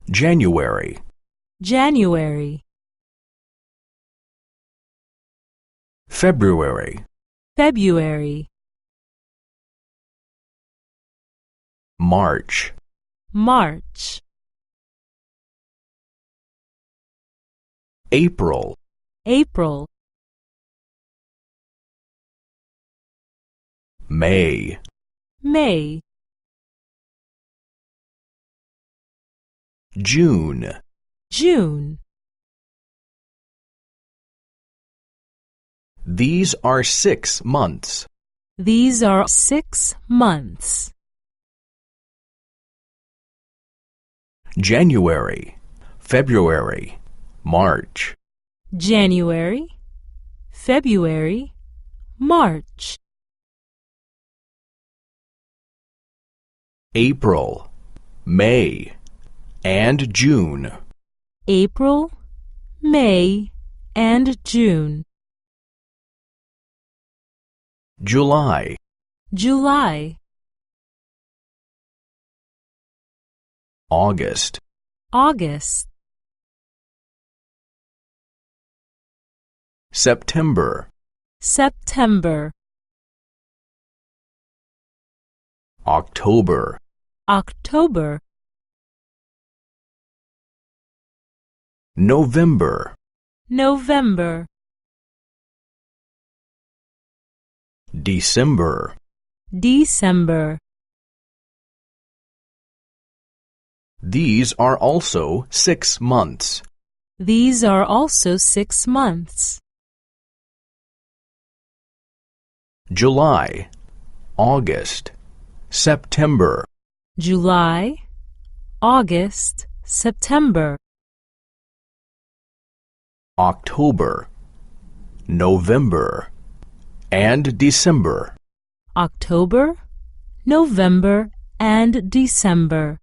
January, January, February, February, March, March, April, April, May, May, June, June. These are 6 months. These are 6 months. January, February, March, January, February, March, April, May, and June. April, May, and June. July, July, August, August, September, September, October, October, November, November, December, December. These are also 6 months. These are also 6 months. July, August, September, July, August, September, October, November, and December. October, November, and December.